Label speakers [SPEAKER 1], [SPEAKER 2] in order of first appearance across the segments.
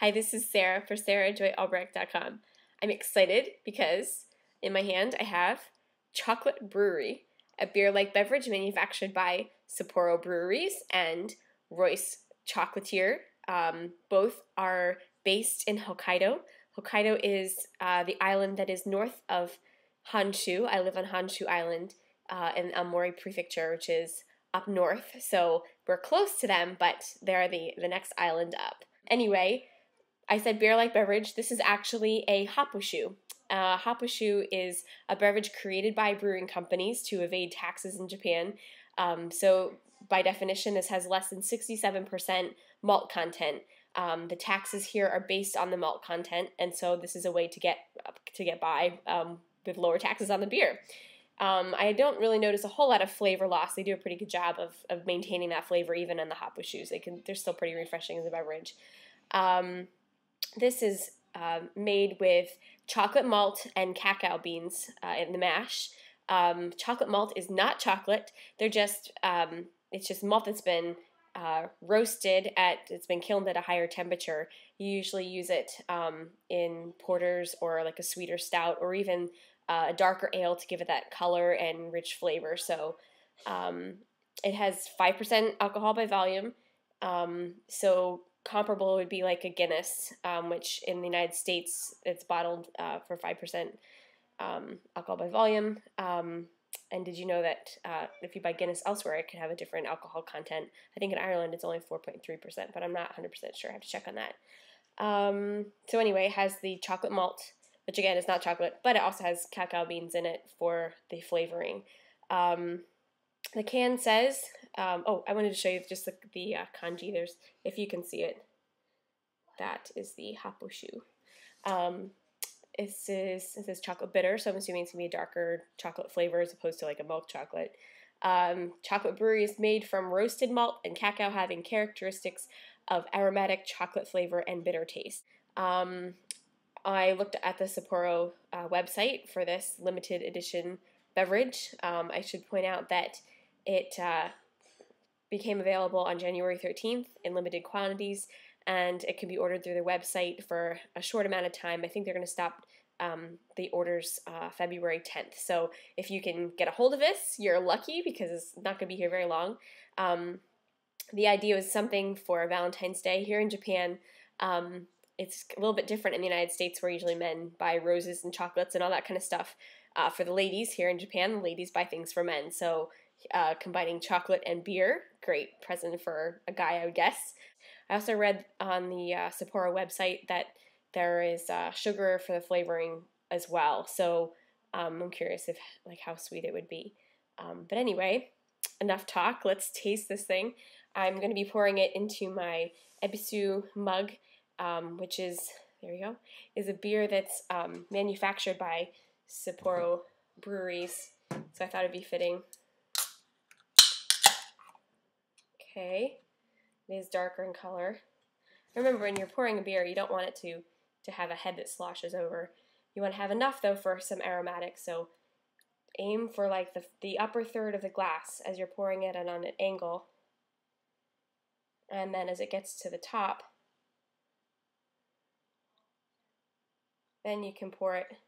[SPEAKER 1] Hi, this is Sarah for sarahjoyalbrecht.com. I'm excited because in my hand I have Chocolat Brewery, a beer-like beverage manufactured by Sapporo Breweries and Royce Chocolatier. Both are based in Hokkaido. Hokkaido is the island that is north of Honshu. I live on Honshu Island in Aomori Prefecture, which is up north. So we're close to them, but they're the next island up. Anyway, I said beer-like beverage. This is actually a Happoshu. Happoshu is a beverage created by brewing companies to evade taxes in Japan. So by definition, this has less than 67% malt content. The taxes here are based on the malt content, and so this is a way to get by with lower taxes on the beer. I don't really notice a whole lot of flavor loss. They do a pretty good job of maintaining that flavor even in the Happoshus. They're still pretty refreshing as a beverage. This is made with chocolate malt and cacao beans in the mash. Chocolate malt is not chocolate. They're just it's just malt that's been roasted it's been kilned at a higher temperature. You usually use it in porters or like a sweeter stout or even a darker ale to give it that color and rich flavor. So it has 5% alcohol by volume. So comparable would be like a Guinness, which in the United States it's bottled for 5% alcohol by volume. And did you know that if you buy Guinness elsewhere, it could have a different alcohol content? I think in Ireland it's only 4.3%, but I'm not 100% sure. I have to check on that. So anyway, it has the chocolate malt, which again is not chocolate, but it also has cacao beans in it for the flavoring. The can says, oh, I wanted to show you just the kanji. There's, if you can see it, that is the Happoshu. It says chocolate bitter, so I'm assuming it's going to be a darker chocolate flavor as opposed to like a milk chocolate. Chocolate Brewery is made from roasted malt and cacao, having characteristics of aromatic chocolate flavor and bitter taste. I looked at the Sapporo website for this limited edition beverage. I should point out that it became available on January 13th in limited quantities, and it can be ordered through their website for a short amount of time. I think they're going to stop the orders February 10th. So if you can get a hold of this, you're lucky because it's not going to be here very long. The idea was something for Valentine's Day. Here in Japan, it's a little bit different in the United States, where usually men buy roses and chocolates and all that kind of stuff. For the ladies here in Japan, the ladies buy things for men. So combining chocolate and beer, great present for a guy, I would guess. I also read on the Sapporo website that there is sugar for the flavoring as well. So I'm curious if how sweet it would be. But anyway, enough talk. Let's taste this thing. I'm going to be pouring it into my Happoshu mug, which is, there you go, is a beer that's manufactured by Sapporo Breweries. So I thought it'd be fitting. Okay, it is darker in color. Remember, when you're pouring a beer, you don't want it to have a head that sloshes over. You want to have enough, though, for some aromatics. So aim for like the upper third of the glass as you're pouring it and on an angle. And then as it gets to the top, then you can pour it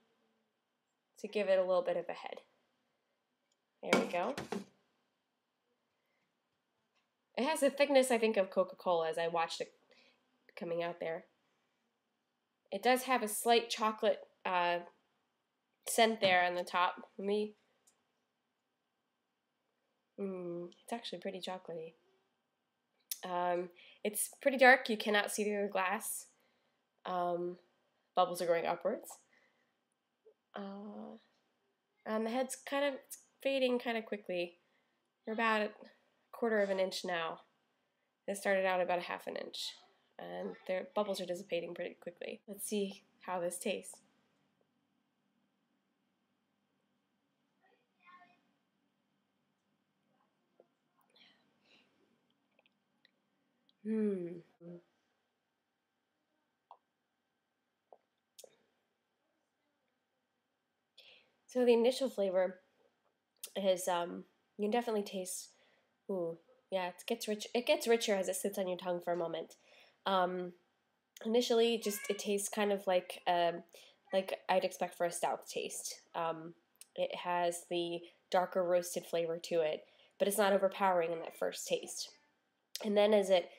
[SPEAKER 1] to give it a little bit of a head. There we go. It has the thickness, I think, of Coca-Cola as I watched it coming out there. It does have a slight chocolate scent there on the top. It's actually pretty chocolatey. It's pretty dark. You cannot see through the glass. Bubbles are going upwards. And the head's kind of fading kind of quickly. We're about a quarter of an inch now. It started out about a half an inch. And their bubbles are dissipating pretty quickly. Let's see how this tastes. So the initial flavor is you can definitely taste. Ooh, yeah, it gets rich. It gets richer as it sits on your tongue for a moment. initially, just it tastes kind of like I'd expect for a stout taste. It has the darker roasted flavor to it, but it's not overpowering in that first taste. And then as it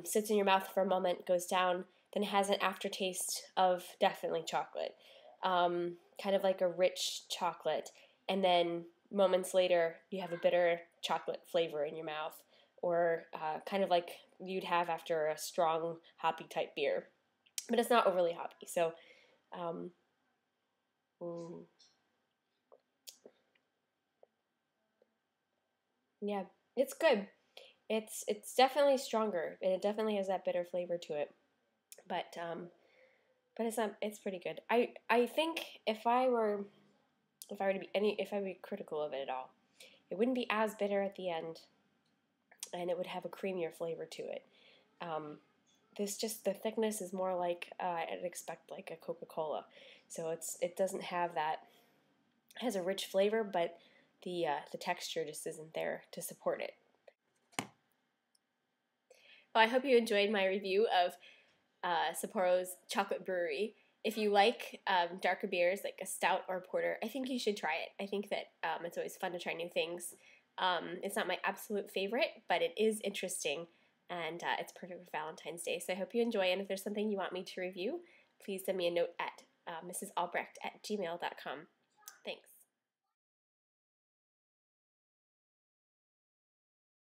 [SPEAKER 1] sits in your mouth for a moment, goes down, then it has an aftertaste of definitely chocolate, kind of like a rich chocolate. And then moments later, you have a bitter chocolate flavor in your mouth, or kind of like you'd have after a strong hoppy type beer. But it's not overly hoppy, so yeah, it's good. It's definitely stronger, and it definitely has that bitter flavor to it. But it's not. It's pretty good. I think if I were critical of it at all, it wouldn't be as bitter at the end, and it would have a creamier flavor to it. This just the thickness is more like I'd expect like a Coca-Cola, so it doesn't have that. It has a rich flavor, but the texture just isn't there to support it. Well, I hope you enjoyed my review of Sapporo's Chocolate Brewery. If you like darker beers like a stout or a porter, I think you should try it. I think that it's always fun to try new things. It's not my absolute favorite, but it is interesting, and it's perfect for Valentine's Day. So I hope you enjoy, and if there's something you want me to review, please send me a note at mrsalbrecht@gmail.com. Thanks.